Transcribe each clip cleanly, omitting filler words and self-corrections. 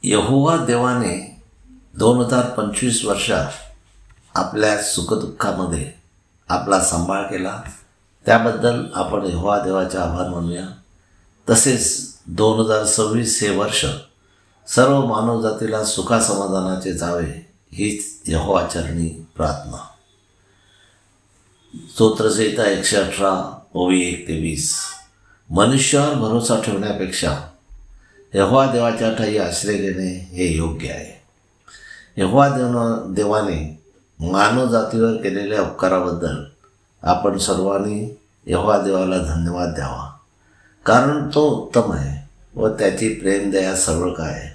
यहोवा देवाने 2025 वर्षात आपल्या सुखदुःखामध्ये आपला सांभाळ केला, त्याबद्दल आपण यहोवा देवाचे आभार मानूया. तसेच 2026 हे वर्ष सर्व मानवजातीला सुखासमाधानाचे जावे हीच यहोवाचरणी प्रार्थना. स्तोत्रसंहिता 118 ओवी 1-20. मनुष्यावर भरोसा ठेवण्यापेक्षा यहोवा देवाच्या ठाई आश्रय घेणे हे योग्य आहे. यहोवा देवाने मानवजातीवर केलेल्या उपकाराबद्दल आपण सर्वांनी यहोवा देवाला धन्यवाद द्यावा, कारण तो उत्तम आहे व त्याची प्रेमदया सर्व काय आहे.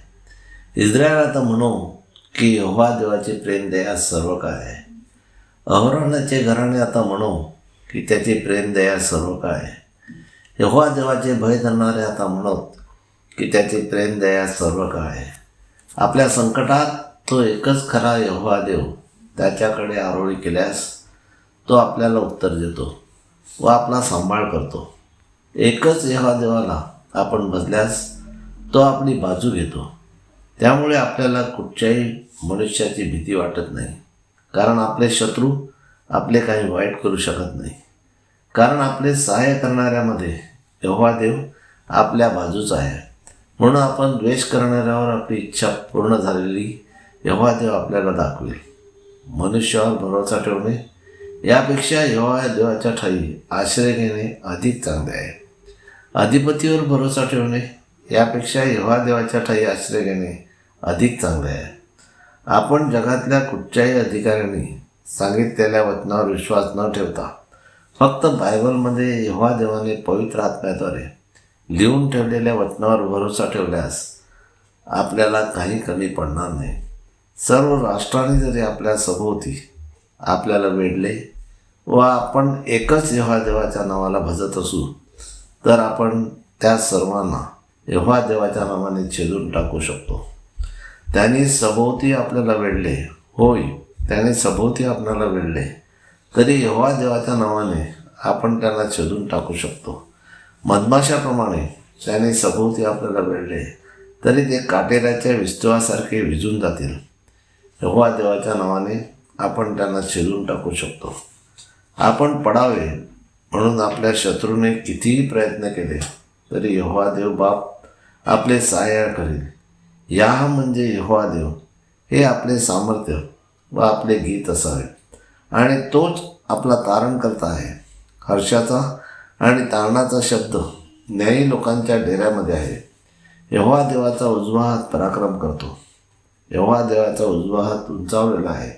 इस्रायल आता म्हणू की यहोवा देवाची प्रेमदया सर्व काय आहे. अहरोनाचे घराणे आता म्हणू की त्याची प्रेमदया सर्व काय आहे. यहोवा देवाचे भय धरणारे आता म्हणत की त्याची प्रेमदया सर्व काय आहे. आपल्या संकटात तो एकच खरा यहोवा देव त्याच्याकडे आरोळी केल्यास तो आपल्याला उत्तर देतो व आपला सांभाळ करतो. एकच यहोवा देवाला आपण भजल्यास तो आपली बाजू घेतो. त्यामुळे आपल्याला कुठच्याही मनुष्याची भीती वाटत नाही, कारण आपले शत्रू आपले काही वाईट करू शकत नाही. कारण आपले सहाय्य करणाऱ्यामध्ये यहोवा देव आपल्या बाजूचा आहे. म्हणून आपण द्वेष करणाऱ्यावर आपली इच्छा पूर्ण झालेली यहोवा देव आपल्याला दाखवेल. मनुष्यावर भरोसा ठेवणे यापेक्षा यहोवा देवाच्या ठाई आश्रय घेणे अधिक चांगले आहे. अधिपतीवर भरोसा ठेवणे यापेक्षा यहोवा देवाच्या ठाई आश्रय घेणे अधिक चांगले आहे. आपण जगातल्या कुठच्याही अधिकाऱ्यांनी सांगितलेल्या वचनावर विश्वास न ठेवता फक्त बायबलमध्ये यहोवा देवाने पवित्र आत्म्याद्वारे लिहून ठेवलेल्या वचनावर भरोसा ठेवल्यास आपल्याला काही कमी पडणार नाही. सर्व राष्ट्रांनी जरी आपल्या सभोवती आपल्याला वेढले व आपण एकच यहोवा देवाच्या नावाला भजत असू, तर आपण त्या सर्वांना यहोवा देवाच्या नावाने छेदून टाकू शकतो. त्यांनी सभोवती आपल्याला वेढले, होय त्याने सभोवती आपल्याला वेढले, तरी यहोवा देवाच्या नावाने आपण त्यांना छेदून टाकू शकतो. मधमाशाप्रमाणे त्याने सभोवती आपल्याला वेढले, तरी ते काटेऱ्याच्या विस्तवासारखे विझून जातील. यहोवा देवाच्या नावाने आपण त्यांना छेदून टाकू शकतो. आपण पडावे म्हणून आपल्या शत्रूने कितीही प्रयत्न केले तरी यहोवा देव बाप आपले सहाय्य करेल. या म्हणजे यहोवा देव हे आपले सामर्थ्य व आपले गीत असावे, आणि तोच आपला तारणकर्ता आहे. हर्षाचा आणि तारणाचा शब्द न्यायी लोकांच्या डेऱ्यामध्ये आहे. यहोवा देवाचा उजवा हात पराक्रम करतो. यहोवा देवाचा उजवा हात उंचावलेला आहे.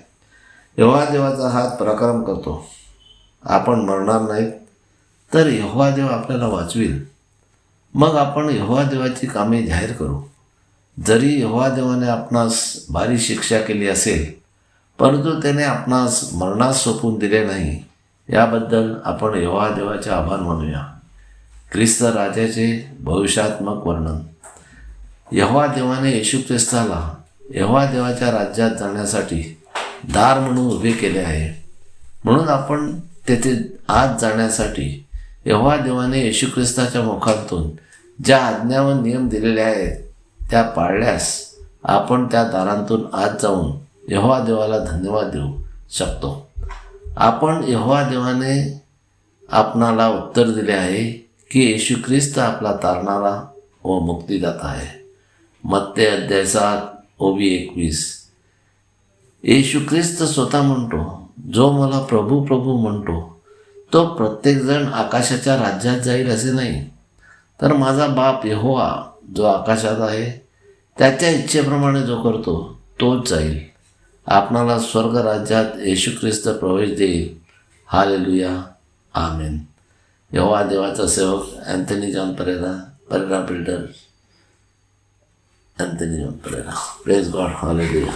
यहोवा देवाचा हात पराक्रम करतो. आपण मरणार नाहीत, तर यहोवा देव आपल्याला वाचविल. मग आपण यहोवा देवाची कामे जाहीर करू. जरी यहोवा देवाने आपणास भारी शिक्षा केली असेल, परंतु त्याने आपणास मरणास सोपवून दिले नाही, याबद्दल आपण यहोवा देवाचे आभार मानूया. ख्रिस्त राजाचे भविष्यात्मक वर्णन. यहोवा देवाने येशू ख्रिस्ताला यहोवा देवाच्या राज्यात जाण्यासाठी दार म्हणून उभे केले आहे. म्हणून आपण तेथे आत जाण्यासाठी यहोवा देवाने येशू ख्रिस्ताच्या मुखातून ज्या आज्ञा व नियम दिलेले आहेत त्या पाळल्यास आपण त्या दारांतून आत जाऊन यहोवा देवाला धन्यवाद देऊ शकतो. आपण यहोवा देवाने आपणाला उत्तर दिले आहे की येशू ख्रिस्त आपला तारणारा व मुक्तिदाता आहे. मत्ते अध्याय 7 ओवी 21. येशू ख्रिस्त स्वतः म्हणतो, जो मला प्रभू प्रभू म्हणतो तो प्रत्येकजण आकाशाच्या राज्यात जाईल असे नाही, तर माझा बाप यहोवा जो आकाशात आहे त्याच्या इच्छेप्रमाणे जो करतो तोच जाईल. आपणाला स्वर्ग राज्यात येशू ख्रिस्त प्रवेश देईल. हालेलुया, आमेन. यहोवा देवाचा सेवक Anthony John Pereira builder. Anthony John Pereira. Praise God. Hallelujah.